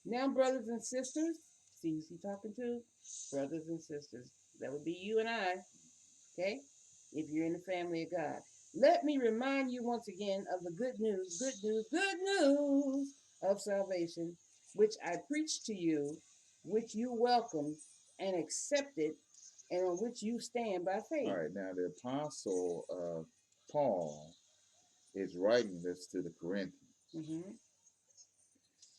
Now, brothers and sisters, see who's he talking to? Brothers and sisters. That would be you and I, okay? If you're in the family of God. Let me remind you once again of the good news of salvation, which I preached to you, which you welcomed and accepted, and on which you stand by faith. All right, now the apostle Paul is writing this to the Corinthians. Mm-hmm.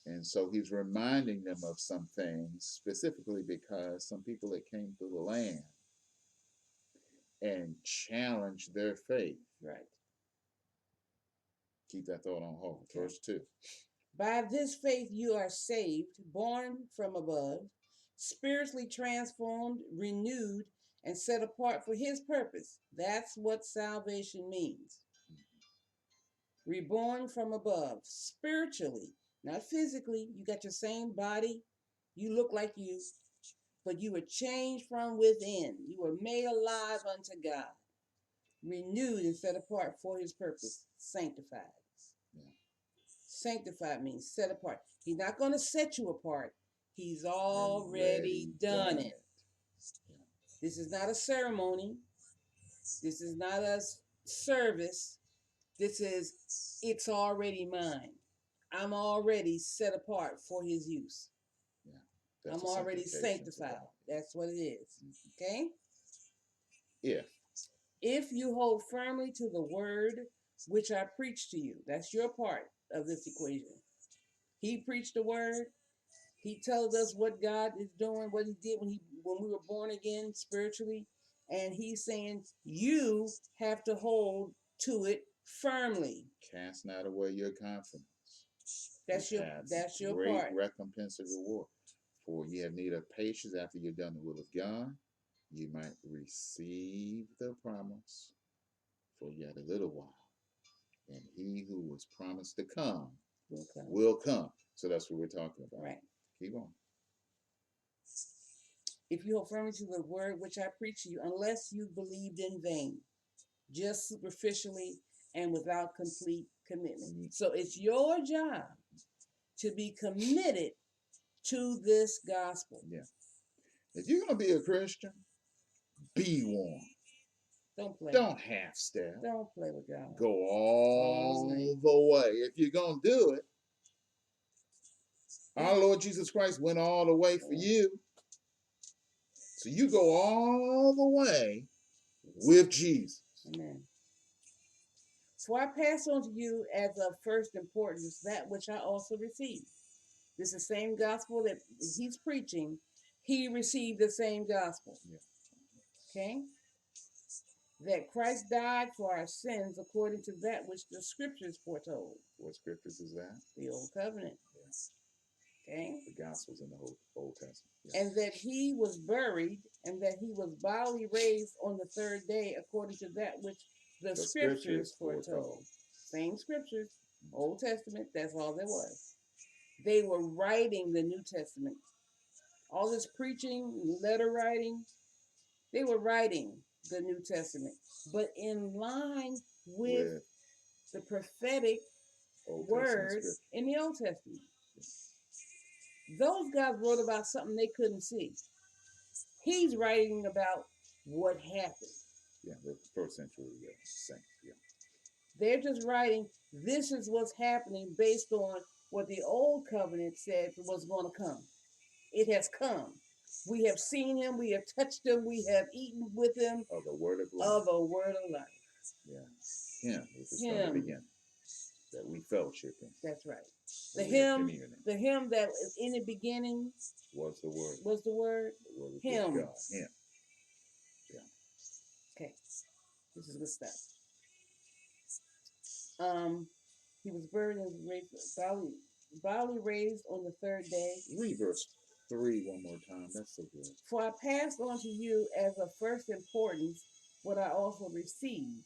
And so he's reminding them of some things, specifically because some people that came through the land and challenged their faith. Right. Keep that thought on hold. Okay. Verse 2. By this faith you are saved, born from above, spiritually transformed, renewed, and set apart for his purpose. That's what salvation means. Reborn from above, spiritually, not physically. You got your same body, you look like you, but you were changed from within. You were made alive unto God, renewed and set apart for his purpose, sanctified. Yeah. Sanctified means set apart. He's not going to set you apart. He's already done it. Yeah. This is not a ceremony. This is not a service. This is, it's already mine. I'm already set apart for his use. Yeah. I'm already sanctified. That's what it is. Okay? If you hold firmly to the word which I preached to you, that's your part of this equation. He preached the word. He tells us what God is doing, what he did when we were born again spiritually. And he's saying you have to hold to it firmly. Cast not away your confidence. That's your great part. Recompense of reward. For ye have need of patience after you've done the will of God, you might receive the promise for yet a little while. And he who was promised to come will come. So that's what we're talking about. Right. Keep on. If you hold firmly to the word which I preach to you, unless you believed in vain, just superficially and without complete commitment. Mm-hmm. So it's your job to be committed to this gospel. Yeah. If you're going to be a Christian, be one. Don't play. Don't half step. Don't play with God. Go all the way. If you're going to do it, our Lord Jesus Christ went all the way for you. So you go all the way with Jesus. Amen. For I pass on to you as of first importance that which I also received. This is the same gospel that he's preaching. He received the same gospel. Yeah. Okay? That Christ died for our sins according to that which the scriptures foretold. What scriptures is that? The Old Covenant. Yes. Okay? The Gospels in the Old Testament. Yeah. And that he was buried and that he was bodily raised on the third day according to that which the scriptures foretold. Same scriptures. Old Testament, that's all there was. They were writing the New Testament. All this preaching, letter writing, they were writing the New Testament, but in line with the prophetic words in the Old Testament. Those guys wrote about something they couldn't see. He's writing about what happened. Yeah, the first century saints. Yeah. They're just writing, this is what's happening based on what the Old Covenant said was going to come. It has come. We have seen him. We have touched him. We have eaten with him. Of the word of life. Of the word of life. Yeah. Him, which is from the beginning. That we fellowship in. That's right. The him that in the beginning was the word. Was the word. The word him. God. Him. Yeah. Okay. This is good stuff. He was buried and raised, bodily raised on the third day. Read verse 3 one more time. That's so good. For I passed on to you as of first importance what I also received,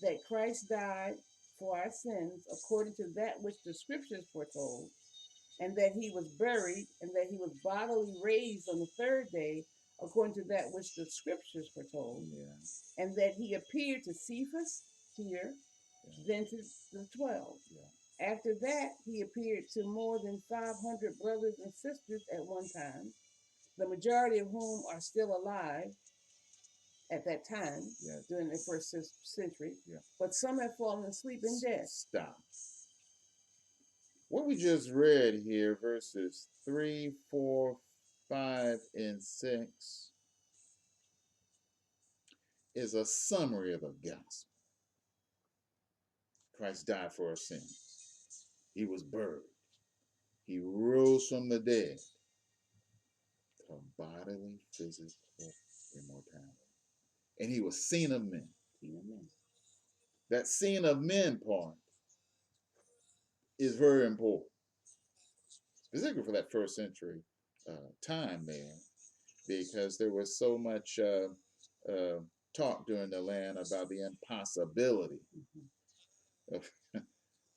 that Christ died for our sins according to that which the scriptures foretold, and that he was buried, and that he was bodily raised on the third day according to that which the scriptures foretold, and that he appeared to Cephas here, then to the 12. After that, he appeared to more than 500 brothers and sisters at one time, the majority of whom are still alive at that time, Yes. during the first century, Yeah. but some have fallen asleep in death. Stop. What we just read here, verses 3, 4, 5, and 6, is a summary of the gospel. Christ died for our sins. He was buried. He rose from the dead to bodily, physical immortality. And he was seen of men. That seen of men part is very important, specifically for that first century time there, because there was so much talk during the land about the impossibility of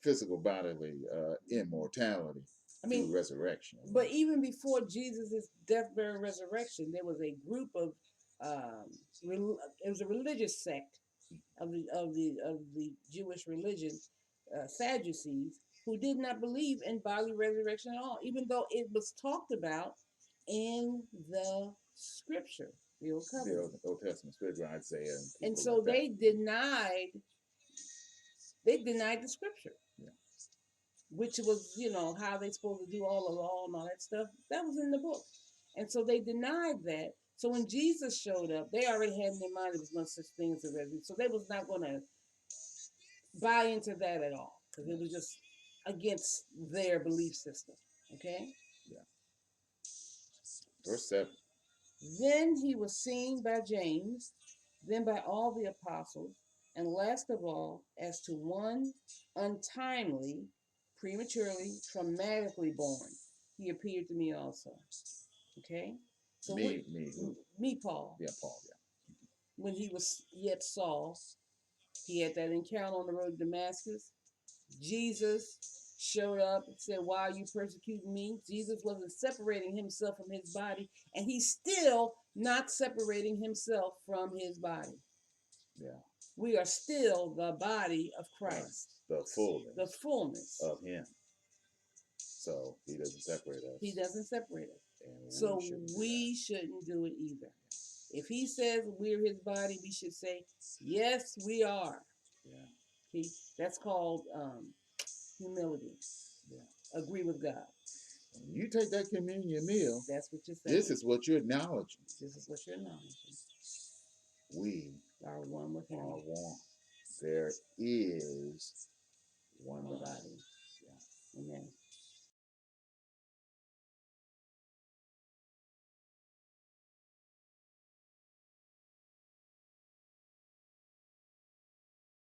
physical bodily immortality through resurrection. But even before Jesus' death, burial, resurrection, there was a group of it was a religious sect of the Jewish religion, Sadducees, who did not believe in bodily resurrection at all, even though it was talked about in the scripture, the Old Covenant, the Old Testament scripture, Isaiah, and so like they denied the scripture. Yeah. Which was, how they supposed to do all the law and all that stuff. That was in the book. And so they denied that. So when Jesus showed up, they already had in their mind there was no such thing as a resurrection. So they was not going to buy into that at all, because it was just against their belief system. Okay? Yeah. Verse 7. Then he was seen by James, then by all the apostles, and last of all, as to one untimely, prematurely, traumatically born, he appeared to me also. Okay? So me, Paul. Yeah, Paul, yeah. When he was yet Saul, he had that encounter on the road to Damascus. Jesus showed up and said, "Why are you persecuting me?" Jesus wasn't separating himself from his body, and he's still not separating himself from his body. Yeah. We are still the body of Christ. The fullness. The fullness of him. So he doesn't separate us. He doesn't separate us. And so we shouldn't do it either. If he says we're his body, we should say, yes, we are. Yeah. Okay? That's called humility. Yeah. Agree with God. When you take that communion meal, that's what you're saying. This is what you're acknowledging. This is what you're acknowledging. We are one with him. Are one. There is one body. Yeah. Amen.